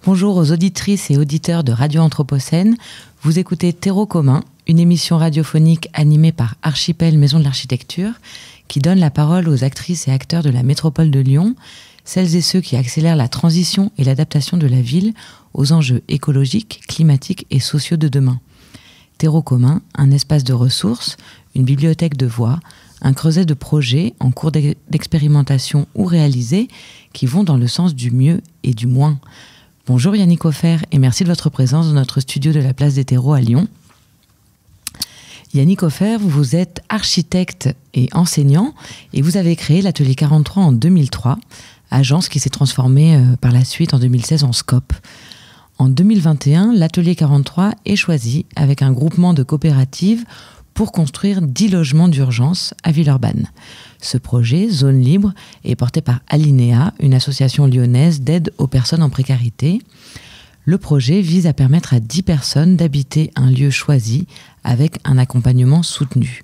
Bonjour aux auditrices et auditeurs de Radio Anthropocène. Vous écoutez Terreau commun, une émission radiophonique animée par Archipel Maison de l'Architecture, qui donne la parole aux actrices et acteurs de la métropole de Lyon, celles et ceux qui accélèrent la transition et l'adaptation de la ville aux enjeux écologiques, climatiques et sociaux de demain. Terreau commun, un espace de ressources, une bibliothèque de voix, un creuset de projets en cours d'expérimentation ou réalisés qui vont dans le sens du mieux et du moins. Bonjour Yannick Ofer et merci de votre présence dans notre studio de la Place des Terreaux à Lyon. Yannick Ofer, vous êtes architecte et enseignant et vous avez créé l'Atelier 43 en 2003, agence qui s'est transformée par la suite en 2016 en SCOP. En 2021, l'Atelier 43 est choisi avec un groupement de coopératives pour construire 10 logements d'urgence à Villeurbanne. Ce projet, Zone Libre, est porté par Alinéa, une association lyonnaise d'aide aux personnes en précarité. Le projet vise à permettre à 10 personnes d'habiter un lieu choisi avec un accompagnement soutenu.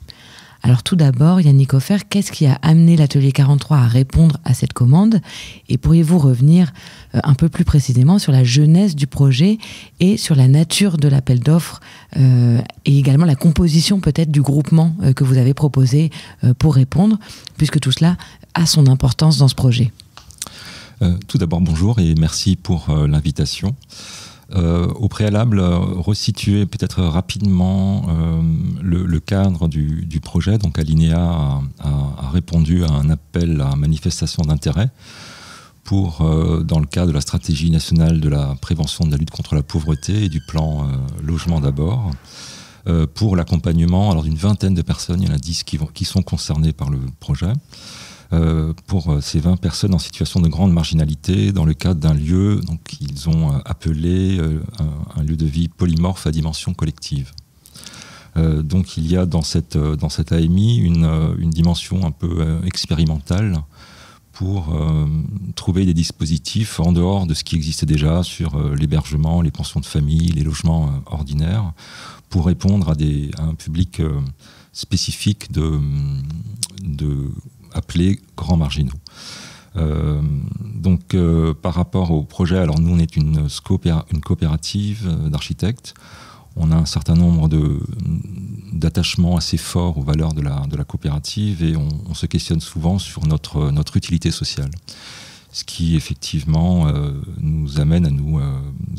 Alors tout d'abord, Yannick Ofer, qu'est-ce qui a amené l'Atelier 43 à répondre à cette commande? Et pourriez-vous revenir un peu plus précisément sur la genèse du projet et sur la nature de l'appel d'offres et également la composition peut-être du groupement que vous avez proposé pour répondre, puisque tout cela a son importance dans ce projet. Tout d'abord, bonjour et merci pour l'invitation. Au préalable, resituer peut-être rapidement le cadre du projet. Donc Alinéa a répondu à un appel à manifestation d'intérêt pour, dans le cadre de la stratégie nationale de la prévention de la lutte contre la pauvreté et du plan logement d'abord, pour l'accompagnement d'une vingtaine de personnes. Il y en a 10 qui sont concernées par le projet. Pour ces 20 personnes en situation de grande marginalité dans le cadre d'un lieu qu'ils ont appelé un lieu de vie polymorphe à dimension collective. Donc il y a dans cette AMI une dimension un peu expérimentale pour trouver des dispositifs en dehors de ce qui existait déjà sur l'hébergement, les pensions de famille, les logements ordinaires, pour répondre à un public spécifique appelés grands marginaux. Par rapport au projet, alors nous on est une coopérative d'architectes. On a un certain nombre d'attachements assez forts aux valeurs de la coopérative et on se questionne souvent sur notre utilité sociale. Ce qui effectivement nous amène à nous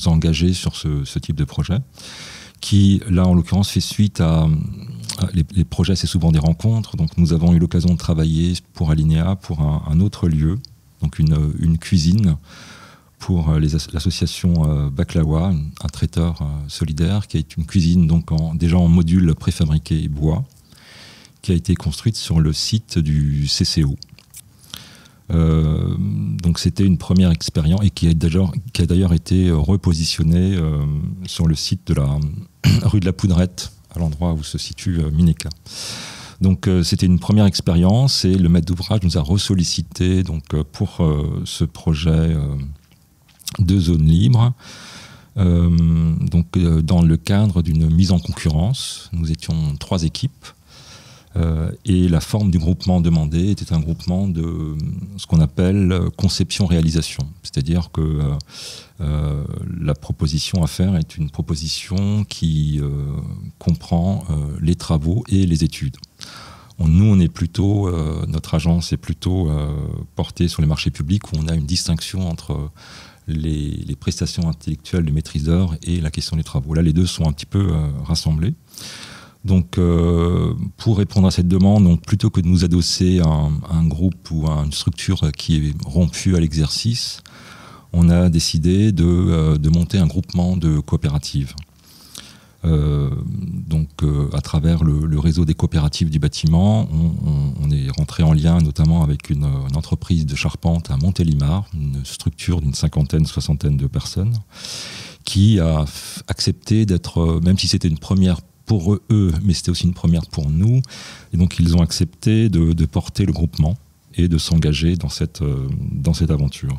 engager sur ce type de projet, qui là en l'occurrence fait suite à les projets, c'est souvent des rencontres. Donc nous avons eu l'occasion de travailler pour Alinéa, pour un autre lieu, donc une cuisine pour l'association Baklawa, un traiteur solidaire, qui est une cuisine donc déjà en module préfabriqué bois, qui a été construite sur le site du CCO. Donc c'était une première expérience et qui a d'ailleurs été repositionnée sur le site de la rue de la Poudrette, à l'endroit où se situe Mineka. Donc c'était une première expérience et le maître d'ouvrage nous a ressollicité pour ce projet de zone libre. Dans le cadre d'une mise en concurrence, nous étions 3 équipes. Et la forme du groupement demandé était un groupement de ce qu'on appelle conception-réalisation. C'est-à-dire que la proposition à faire est une proposition qui comprend les travaux et les études. Nous, on est plutôt, notre agence est plutôt portée sur les marchés publics où on a une distinction entre les prestations intellectuelles du maîtriseur et la question des travaux. Là, les deux sont un petit peu rassemblés. Donc, pour répondre à cette demande, plutôt que de nous adosser à un groupe ou à une structure qui est rompue à l'exercice, on a décidé de monter un groupement de coopératives. À travers le réseau des coopératives du bâtiment, on est rentré en lien notamment avec une entreprise de charpente à Montélimar, une structure d'une soixantaine de personnes, qui a accepté d'être, même si c'était une première pour eux, mais c'était aussi une première pour nous. Et donc, ils ont accepté de porter le groupement et de s'engager dans cette aventure.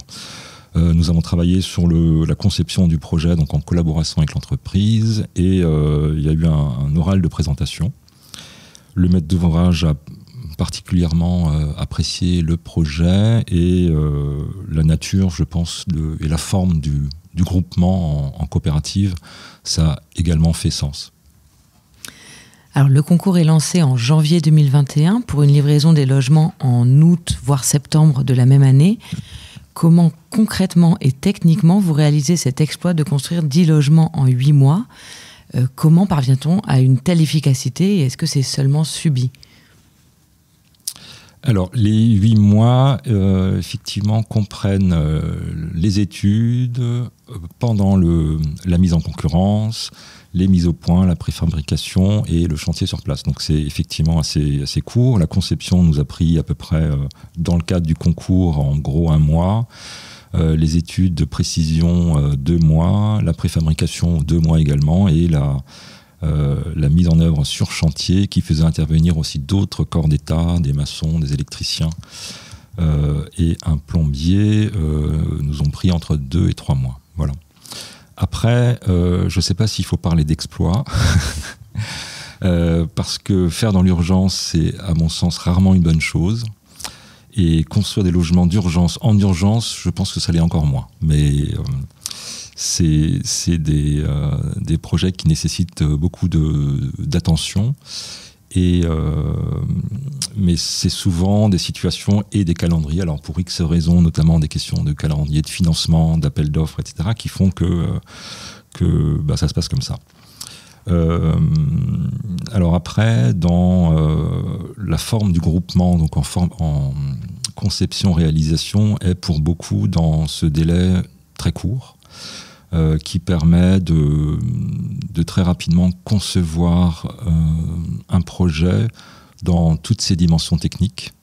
Nous avons travaillé sur la conception du projet donc en collaboration avec l'entreprise et il y a eu un oral de présentation. Le maître d'ouvrage a particulièrement apprécié le projet et la nature, je pense, et la forme du groupement en coopérative, ça a également fait sens. Alors, le concours est lancé en janvier 2021 pour une livraison des logements en août, voire septembre de la même année. Comment concrètement et techniquement vous réalisez cet exploit de construire 10 logements en 8 mois ? Comment parvient-on à une telle efficacité et est-ce que c'est seulement subi ? Alors, les 8 mois, effectivement, comprennent les études, pendant la mise en concurrence, les mises au point, la préfabrication et le chantier sur place. Donc c'est effectivement assez court. La conception nous a pris à peu près, dans le cadre du concours, en gros 1 mois. Les études de précision, 2 mois. La préfabrication, 2 mois également. Et la mise en œuvre sur chantier qui faisait intervenir aussi d'autres corps d'État, des maçons, des électriciens et un plombier nous ont pris entre 2 et 3 mois. Voilà. Après, je ne sais pas s'il faut parler d'exploit, parce que faire dans l'urgence, c'est à mon sens rarement une bonne chose. Et construire des logements d'urgence en urgence, je pense que ça l'est encore moins. Mais c'est des projets qui nécessitent beaucoup d'attention. Mais c'est souvent des situations et des calendriers, alors pour X raisons, notamment des questions de calendrier, de financement, d'appel d'offres, etc., qui font que ça se passe comme ça. Alors après, dans la forme du groupement, donc en conception-réalisation, est pour beaucoup dans ce délai très court, qui permet de très rapidement concevoir un projet dans toutes ses dimensions techniques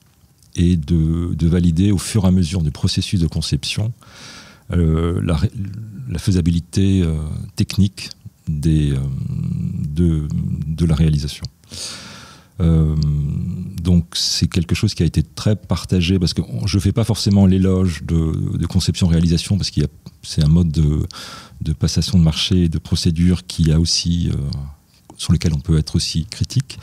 et de valider au fur et à mesure du processus de conception la faisabilité technique de la réalisation. Donc c'est quelque chose qui a été très partagé, parce que je ne fais pas forcément l'éloge de conception-réalisation, parce c'est un mode de passation de marché et de procédure qui a aussi, sur lequel on peut être aussi critique.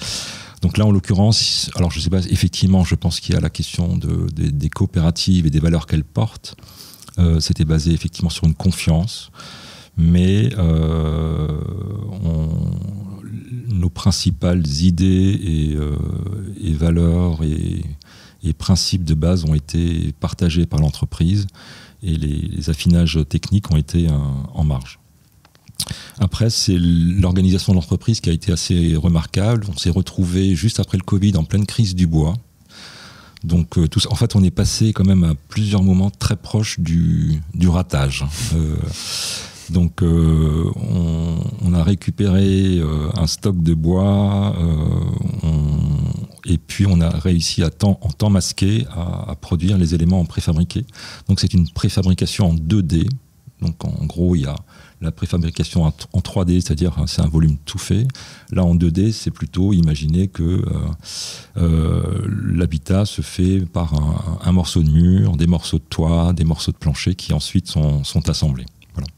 Donc là, en l'occurrence, alors je ne sais pas, effectivement, je pense qu'il y a la question des coopératives et des valeurs qu'elles portent. C'était basé effectivement sur une confiance, mais nos principales idées et valeurs et principes de base ont été partagés par l'entreprise et les affinages techniques ont été en marge. Après, c'est l'organisation de l'entreprise qui a été assez remarquable. On s'est retrouvé juste après le Covid en pleine crise du bois. Donc, en fait, on est passé quand même à plusieurs moments très proches du ratage. Donc, on a récupéré un stock de bois et puis on a réussi en temps masqué à produire les éléments en préfabriqué. Donc, c'est une préfabrication en 2D. Donc, en gros, il y a la préfabrication en 3D, c'est-à-dire c'est un volume tout fait. Là, en 2D, c'est plutôt imaginer que l'habitat se fait par un morceau de mur, des morceaux de toit, des morceaux de plancher qui ensuite sont assemblés. Voilà.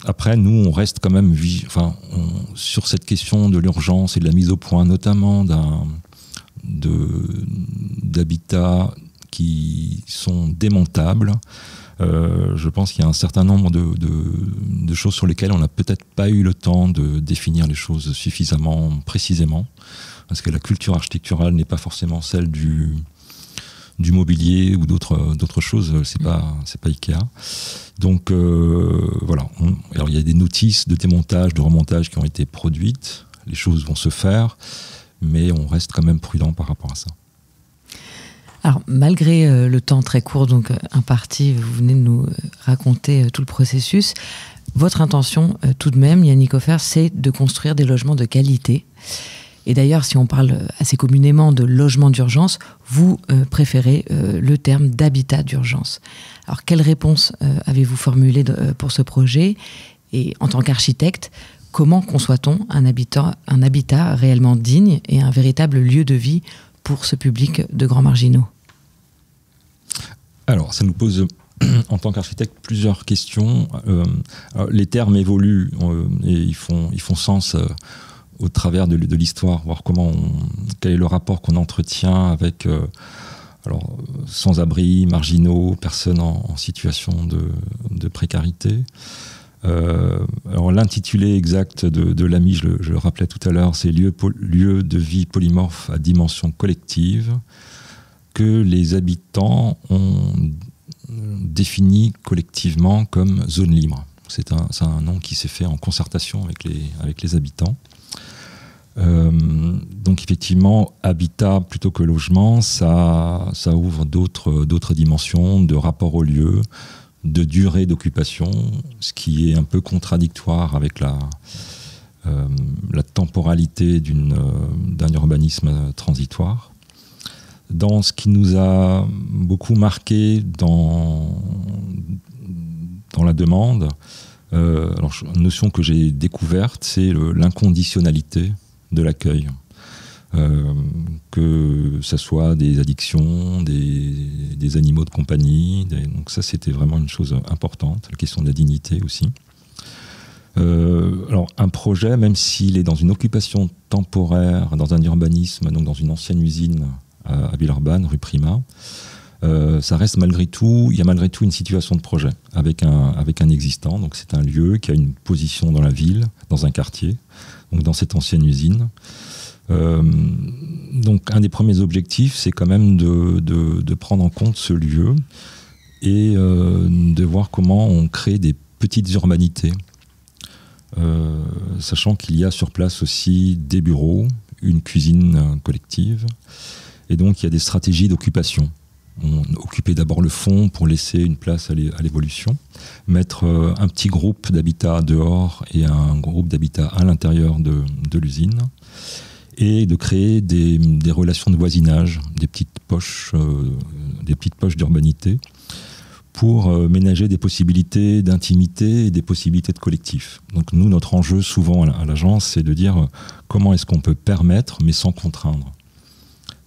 Après, nous, on reste quand même sur cette question de l'urgence et de la mise au point, notamment d'habitats qui sont démontables. Je pense qu'il y a un certain nombre de choses sur lesquelles on n'a peut-être pas eu le temps de définir les choses suffisamment précisément, parce que la culture architecturale n'est pas forcément celle du mobilier ou d'autres choses, c'est pas Ikea. Donc voilà, alors il y a des notices de démontage, de remontage qui ont été produites, les choses vont se faire, mais on reste quand même prudent par rapport à ça. Alors, malgré le temps très court donc imparti, vous venez de nous raconter tout le processus, votre intention tout de même, Yannick Hofer, c'est de construire des logements de qualité. Et d'ailleurs, si on parle assez communément de logement d'urgence, vous préférez le terme d'habitat d'urgence. Alors, quelle réponse avez-vous formulée pour ce projet ? Et en tant qu'architecte, comment conçoit-on un habitat réellement digne et un véritable lieu de vie pour ce public de grands marginaux ? Alors, ça nous pose, en tant qu'architecte, plusieurs questions. Les termes évoluent et ils font sens au travers de l'histoire, voir quel est le rapport qu'on entretient avec alors, sans-abri, marginaux, personnes en situation de précarité. Alors l'intitulé exact de l'AMI, je le rappelais tout à l'heure, c'est lieu de vie polymorphe à dimension collective que les habitants ont défini collectivement comme zone libre. C'est un nom qui s'est fait en concertation avec les habitants. Donc effectivement, habitat plutôt que logement, ça ouvre d'autres dimensions de rapport au lieu, de durée d'occupation, ce qui est un peu contradictoire avec la temporalité d'un urbanisme transitoire. Dans ce qui nous a beaucoup marqué dans la demande, alors, une notion que j'ai découverte, c'est l'inconditionnalité de l'accueil. Que ce soit des addictions, des animaux de compagnie. Donc ça, c'était vraiment une chose importante, la question de la dignité aussi. Alors un projet, même s'il est dans une occupation temporaire, dans un urbanisme, donc dans une ancienne usine à Villeurbanne, rue Prima, ça reste malgré tout, il y a malgré tout une situation de projet avec un existant. Donc c'est un lieu qui a une position dans la ville, dans un quartier, donc dans cette ancienne usine. Donc un des premiers objectifs, c'est quand même de prendre en compte ce lieu et de voir comment on crée des petites urbanités, sachant qu'il y a sur place aussi des bureaux, une cuisine collective, et donc il y a des stratégies d'occupation. On occupait d'abord le fond pour laisser une place à l'évolution, mettre un petit groupe d'habitat dehors et un groupe d'habitat à l'intérieur de l'usine, et de créer des relations de voisinage, des petites poches d'urbanité, pour ménager des possibilités d'intimité et des possibilités de collectif. Donc nous, notre enjeu souvent à l'agence, c'est de dire comment est-ce qu'on peut permettre, mais sans contraindre.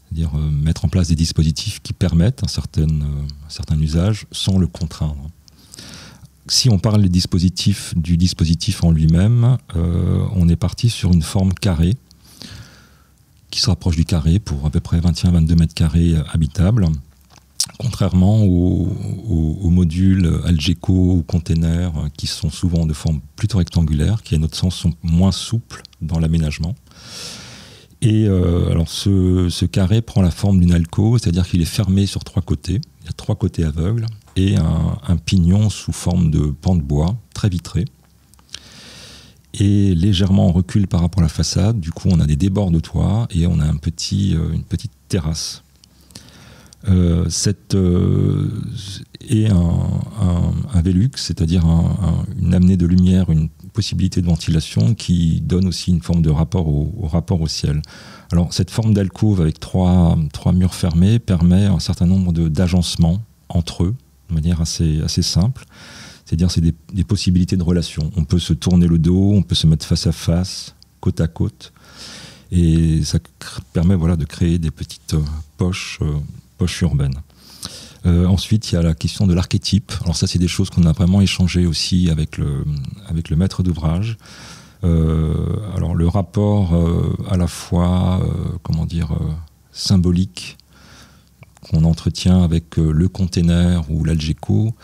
C'est-à-dire mettre en place des dispositifs qui permettent un certain usage sans le contraindre. Si on parle du dispositif en lui-même, on est parti sur une forme carrée, qui se rapproche du carré pour à peu près 21-22 mètres carrés habitables, contrairement aux modules Algeco ou containers qui sont souvent de forme plutôt rectangulaire, qui à notre sens sont moins souples dans l'aménagement. Et alors ce carré prend la forme d'une alcôve, c'est-à-dire qu'il est fermé sur 3 côtés, il y a 3 côtés aveugles, et un pignon sous forme de pan de bois, très vitré, et légèrement en recul par rapport à la façade. Du coup, on a des débords de toit et on a une petite terrasse. Et un Velux, c'est-à-dire une amenée de lumière, une possibilité de ventilation qui donne aussi une forme de rapport au rapport au ciel. Alors, cette forme d'alcôve avec trois murs fermés permet un certain nombre d'agencements entre eux, de manière assez simple. C'est-à-dire c'est des possibilités de relation. On peut se tourner le dos, on peut se mettre face à face, côte à côte. Et ça permet de créer des petites poches urbaines. Ensuite, il y a la question de l'archétype. Alors ça, c'est des choses qu'on a vraiment échangées aussi avec le maître d'ouvrage. Alors le rapport à la fois, symbolique qu'on entretient avec le container ou l'Algeco.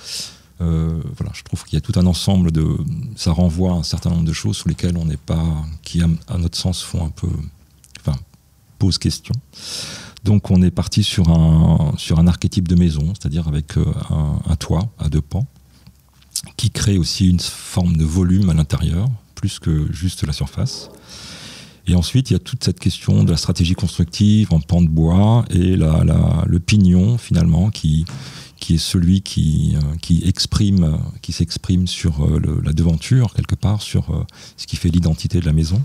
Je trouve qu'il y a tout un ensemble ça renvoie à un certain nombre de choses sur lesquelles on n'est pas, qui à notre sens posent question. Donc on est parti sur un archétype de maison, c'est-à-dire avec un toit à 2 pans, qui crée aussi une forme de volume à l'intérieur, plus que juste la surface. Et ensuite, il y a toute cette question de la stratégie constructive en pan de bois et le pignon, finalement, qui est celui qui s'exprime sur la devanture, quelque part, sur ce qui fait l'identité de la maison,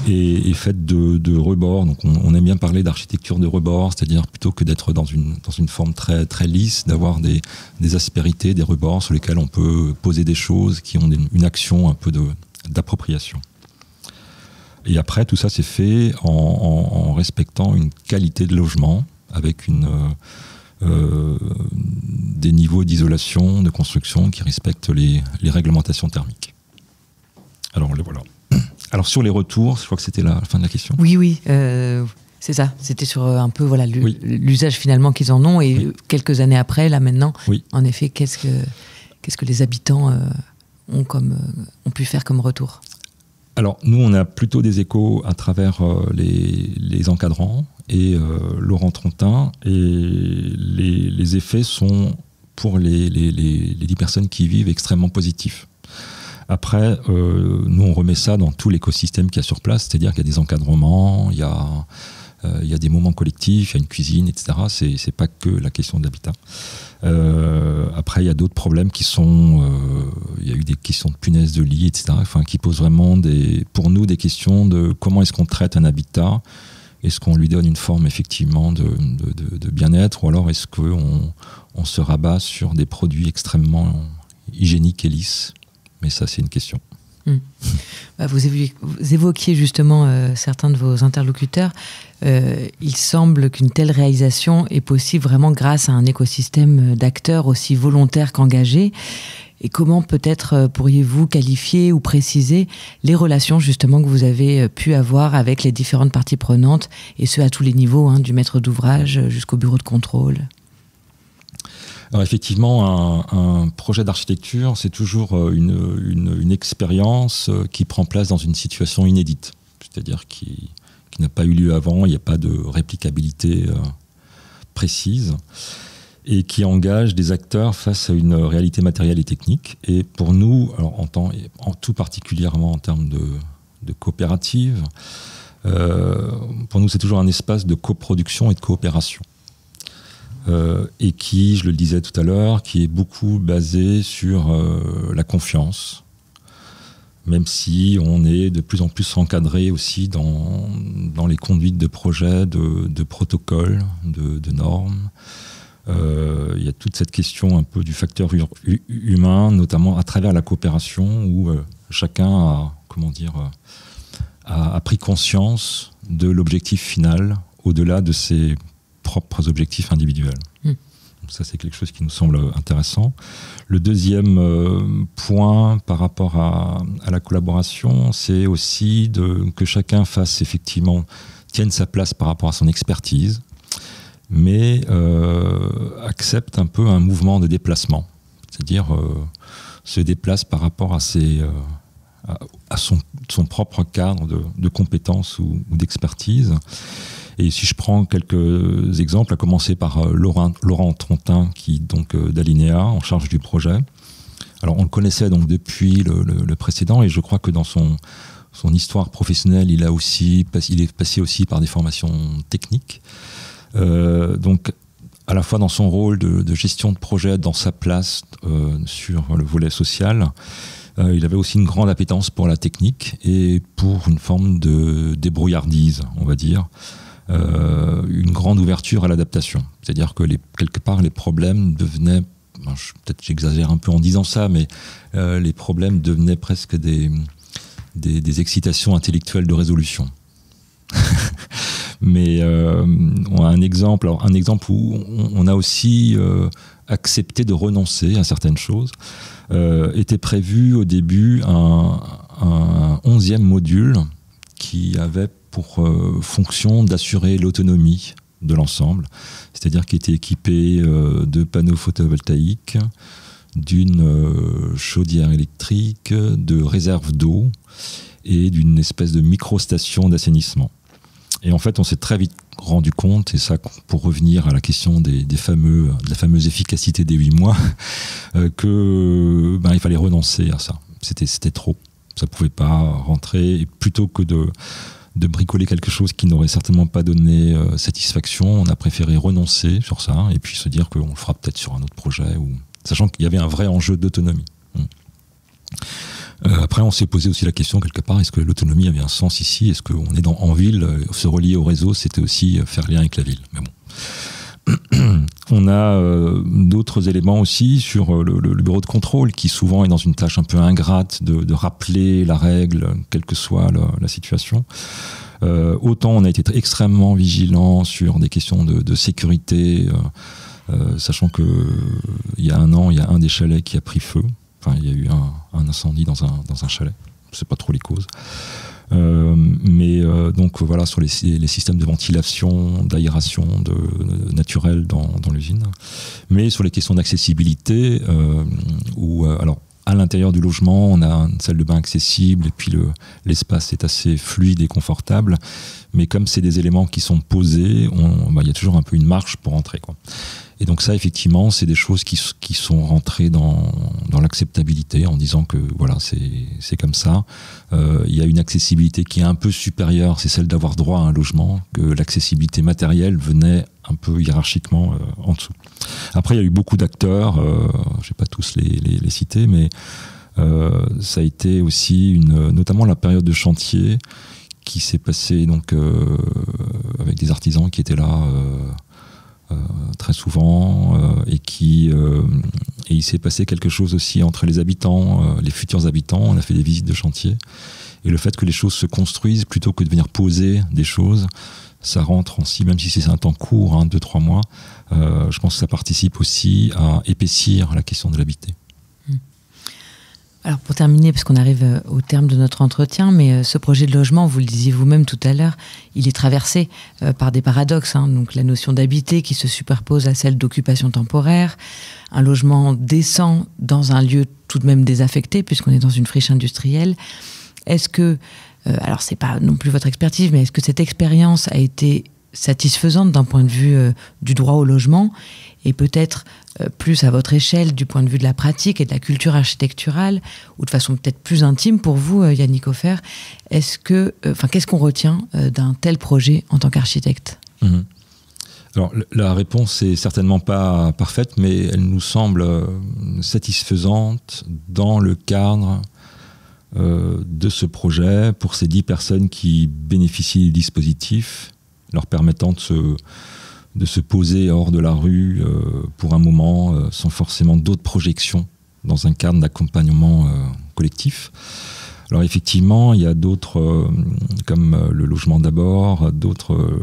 et faite de rebords. Donc on aime bien parler d'architecture de rebords, c'est-à-dire plutôt que d'être dans une forme très, très lisse, d'avoir des aspérités, des rebords sur lesquels on peut poser des choses qui ont une action un peu d'appropriation. Et après, tout ça s'est fait en respectant une qualité de logement, avec des niveaux d'isolation, de construction qui respectent les réglementations thermiques. Alors, voilà. Alors, sur les retours, je crois que c'était la fin de la question. Oui. C'est ça, c'était sur un peu l'usage finalement qu'ils en ont. Et quelques années après, là maintenant, en effet, qu'est-ce que les habitants ont pu faire comme retour? Alors, nous, on a plutôt des échos à travers les encadrants et Laurent Trontin. Et les effets sont, pour les 10 personnes qui y vivent, extrêmement positifs. Après, nous, on remet ça dans tout l'écosystème qu'il y a sur place, c'est-à-dire qu'il y a des encadrements, il y a des moments collectifs, il y a une cuisine, etc. C'est pas que la question de l'habitat. Après, il y a d'autres problèmes qui sont... il y a eu des questions de punaises de lit, etc. Enfin, qui posent vraiment, pour nous, des questions de comment est-ce qu'on traite un habitat. Est-ce qu'on lui donne une forme, effectivement, de bien-être, ou alors est-ce qu'on se rabat sur des produits extrêmement hygiéniques et lisses? Mais ça, c'est une question. Vous évoquiez justement certains de vos interlocuteurs. Il semble qu'une telle réalisation est possible vraiment grâce à un écosystème d'acteurs aussi volontaires qu'engagés. Et comment peut-être pourriez-vous qualifier ou préciser les relations justement que vous avez pu avoir avec les différentes parties prenantes, et ce à tous les niveaux, du maître d'ouvrage jusqu'au bureau de contrôle? Alors effectivement, un projet d'architecture, c'est toujours une expérience qui prend place dans une situation inédite, c'est-à-dire qui n'a pas eu lieu avant, il n'y a pas de réplicabilité précise, et qui engage des acteurs face à une réalité matérielle et technique. Et pour nous, alors en tout particulièrement en termes de coopérative, pour nous c'est toujours un espace de coproduction et de coopération. Et qui, je le disais tout à l'heure, qui est beaucoup basé sur la confiance, même si on est de plus en plus encadré aussi dans les conduites de projets, de protocoles, de normes. Il y a toute cette question un peu du facteur humain, notamment à travers la coopération, où chacun a pris conscience de l'objectif final, au-delà de ses propres objectifs individuels. Donc ça, c'est quelque chose qui nous semble intéressant. Le deuxième point par rapport à la collaboration, c'est aussi que chacun tienne sa place par rapport à son expertise, mais accepte un peu un mouvement de déplacement, c'est-à-dire se déplace par rapport à son propre cadre de compétences ou d'expertise. Et si je prends quelques exemples, à commencer par Laurent Trontin, qui donc d'Alinéa, en charge du projet. Alors on le connaissait donc depuis le précédent, et je crois que dans son histoire professionnelle, il est passé aussi par des formations techniques. Donc à la fois dans son rôle de gestion de projet, dans sa place sur le volet social, il avait aussi une grande appétence pour la technique et pour une forme de débrouillardise, on va dire. Une grande ouverture à l'adaptation. C'est-à-dire que quelque part, les problèmes devenaient, peut-être j'exagère un peu en disant ça, mais les problèmes devenaient presque des excitations intellectuelles de résolution. Mais on a un exemple où on a aussi accepté de renoncer à certaines choses. Était prévu au début un 11e module qui avait pour fonction d'assurer l'autonomie de l'ensemble, c'est-à-dire qui était équipé de panneaux photovoltaïques, d'une chaudière électrique, de réserves d'eau et d'une espèce de micro-station d'assainissement. Et en fait, on s'est très vite rendu compte, et ça pour revenir à la question de la fameuse efficacité des 8 mois, il fallait renoncer à ça. C'était trop. Ça ne pouvait pas rentrer. Et plutôt que de bricoler quelque chose qui n'aurait certainement pas donné satisfaction, on a préféré renoncer sur ça et puis se dire qu'on le fera peut-être sur un autre projet, sachant qu'il y avait un vrai enjeu d'autonomie. Après, on s'est posé aussi la question quelque part, est-ce que l'autonomie avait un sens ici? Est-ce qu'on est en ville, se relier au réseau, c'était aussi faire lien avec la ville? Mais bon. On a d'autres éléments aussi sur le bureau de contrôle qui souvent est dans une tâche un peu ingrate de rappeler la règle, quelle que soit la situation. Autant on a été extrêmement vigilant sur des questions de sécurité, sachant que il y a un an, il y a un des chalets qui a pris feu. Enfin, il y a eu un incendie dans un chalet. Je ne sais pas trop les causes. Donc voilà, sur les systèmes de ventilation, d'aération naturelle dans l'usine. Mais sur les questions d'accessibilité, alors à l'intérieur du logement, on a une salle de bain accessible et puis l'espace est assez fluide et confortable. Mais comme c'est des éléments qui sont posés, y a toujours un peu une marge pour entrer, quoi. Et donc ça, effectivement, c'est des choses qui sont rentrées dans l'acceptabilité en disant que voilà, c'est comme ça. Il y a une accessibilité qui est un peu supérieure, c'est celle d'avoir droit à un logement, que l'accessibilité matérielle venait un peu hiérarchiquement en dessous. Après, il y a eu beaucoup d'acteurs, je ne vais pas tous les citer, mais ça a été aussi notamment la période de chantier qui s'est passée donc, avec des artisans qui étaient là très souvent et il s'est passé quelque chose aussi entre les habitants, les futurs habitants. On a fait des visites de chantier et le fait que les choses se construisent plutôt que de venir poser des choses, ça rentre aussi, même si c'est un temps court, 2-3 mois, je pense que ça participe aussi à épaissir la question de l'habiter. Alors pour terminer, parce qu'on arrive au terme de notre entretien, mais ce projet de logement, vous le disiez vous-même tout à l'heure, il est traversé par des paradoxes. Donc la notion d'habiter qui se superpose à celle d'occupation temporaire, un logement décent dans un lieu tout de même désaffecté, puisqu'on est dans une friche industrielle. Est-ce que, alors c'est pas non plus votre expertise, mais est-ce que cette expérience a été satisfaisante d'un point de vue du droit au logement et peut-être plus à votre échelle du point de vue de la pratique et de la culture architecturale ou de façon peut-être plus intime pour vous, Yannick Hofer, qu'est-ce qu'on retient d'un tel projet en tant qu'architecte ? Alors la réponse est certainement pas parfaite, mais elle nous semble satisfaisante dans le cadre de ce projet pour ces 10 personnes qui bénéficient du dispositif, leur permettant de se poser hors de la rue pour un moment sans forcément d'autres projections dans un cadre d'accompagnement collectif. Alors effectivement, il y a d'autres, comme le logement d'abord, d'autres,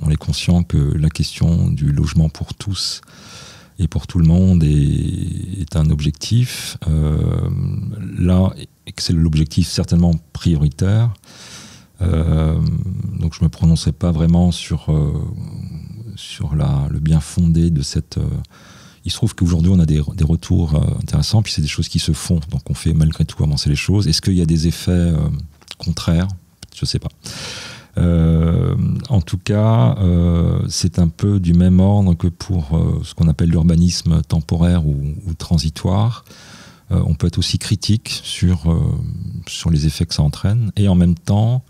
on est conscient que la question du logement pour tous et pour tout le monde est un objectif. Là, c'est l'objectif certainement prioritaire. Donc je ne me prononcerai pas vraiment sur le bien fondé de cette... Il se trouve qu'aujourd'hui on a des retours intéressants, puis c'est des choses qui se font, donc on fait malgré tout avancer les choses. Est-ce qu'il y a des effets contraires ? Je ne sais pas. En tout cas, c'est un peu du même ordre que pour ce qu'on appelle l'urbanisme temporaire ou transitoire. On peut être aussi critique sur les effets que ça entraîne, et en même temps,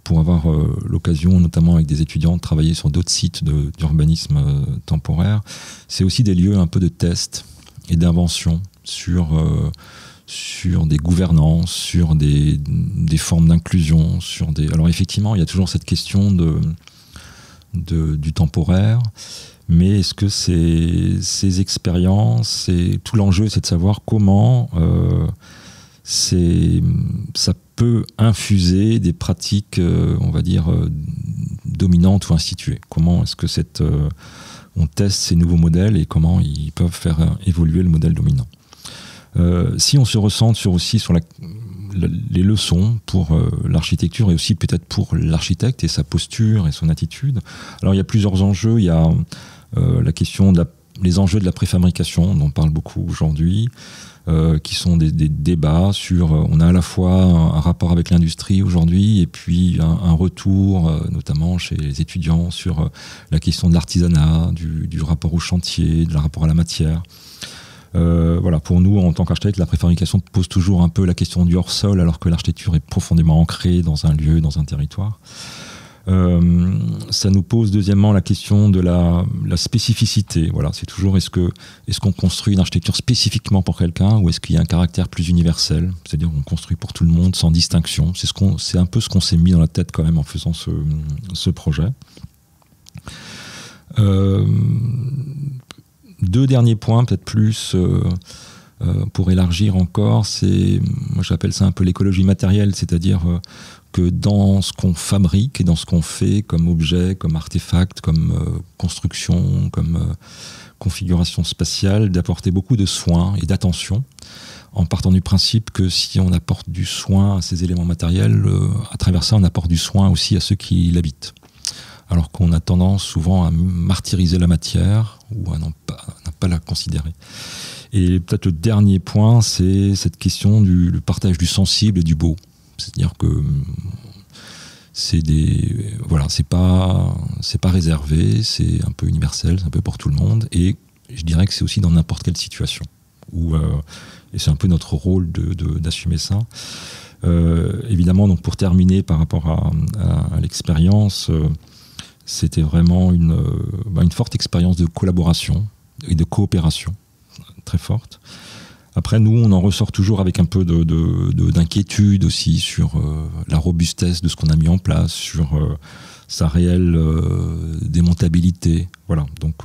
pour avoir l'occasion, notamment avec des étudiants, de travailler sur d'autres sites d'urbanisme temporaire, c'est aussi des lieux un peu de test et d'invention sur des gouvernances, sur des formes d'inclusion, Alors effectivement, il y a toujours cette question du temporaire, mais est-ce que ces expériences, tout l'enjeu, c'est de savoir comment ça peut infuser des pratiques, on va dire, dominantes ou instituées. Comment est-ce que on teste ces nouveaux modèles et comment ils peuvent faire évoluer le modèle dominant. Si on se recentre aussi sur les leçons pour l'architecture et aussi peut-être pour l'architecte et sa posture et son attitude, alors il y a plusieurs enjeux. Il y a la question les enjeux de la préfabrication, dont on parle beaucoup aujourd'hui, qui sont des débats sur... on a à la fois un rapport avec l'industrie aujourd'hui et puis un retour, notamment chez les étudiants, sur la question de l'artisanat, du rapport au chantier, du rapport à la matière. Voilà, pour nous, en tant qu'architecte, la préfabrication pose toujours un peu la question du hors-sol, alors que l'architecture est profondément ancrée dans un lieu, dans un territoire. Ça nous pose deuxièmement la question de la spécificité. Voilà, c'est toujours est-ce qu'on construit une architecture spécifiquement pour quelqu'un ou est-ce qu'il y a un caractère plus universel, c'est-à-dire qu'on construit pour tout le monde sans distinction. C'est un peu ce qu'on s'est mis dans la tête quand même en faisant ce projet. Deux derniers points, peut-être plus pour élargir encore, moi j'appelle ça un peu l'écologie matérielle, c'est-à-dire que dans ce qu'on fabrique et dans ce qu'on fait comme objet, comme artefact, comme construction, comme configuration spatiale, d'apporter beaucoup de soins et d'attention en partant du principe que si on apporte du soin à ces éléments matériels, à travers ça, on apporte du soin aussi à ceux qui l'habitent. Alors qu'on a tendance souvent à martyriser la matière ou à ne pas la considérer. Et peut-être le dernier point, c'est cette question du partage du sensible et du beau. C'est-à-dire que c'est pas réservé, c'est un peu universel, c'est un peu pour tout le monde. Et je dirais que c'est aussi dans n'importe quelle situation. Et c'est un peu notre rôle d'assumer ça. Évidemment, donc pour terminer par rapport à l'expérience, c'était vraiment une forte expérience de collaboration et de coopération, très forte. Après, nous, on en ressort toujours avec un peu d'inquiétude aussi sur la robustesse de ce qu'on a mis en place, sur sa réelle démontabilité. Voilà. Donc,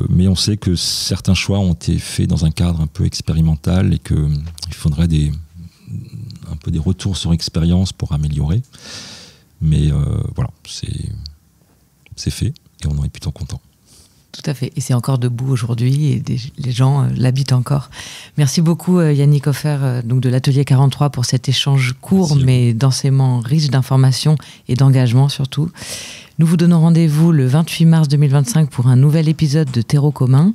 mais on sait que certains choix ont été faits dans un cadre un peu expérimental et qu'il faudrait un peu des retours sur expérience pour améliorer. Mais voilà, c'est fait et on en est plutôt content. Tout à fait. Et c'est encore debout aujourd'hui et les gens l'habitent encore. Merci beaucoup Yannick Hofer donc de l'Atelier 43 pour cet échange court mais densément riche d'informations et d'engagement surtout. Nous vous donnons rendez-vous le 28 mars 2025 pour un nouvel épisode de Terreau commun,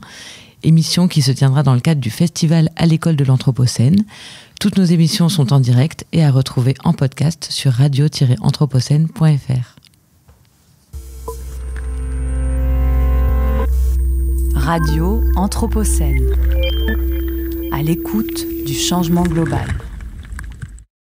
émission qui se tiendra dans le cadre du festival à l'école de l'Anthropocène. Toutes nos émissions sont en direct et à retrouver en podcast sur radio-anthropocène.fr. Radio Anthropocène, à l'écoute du changement global.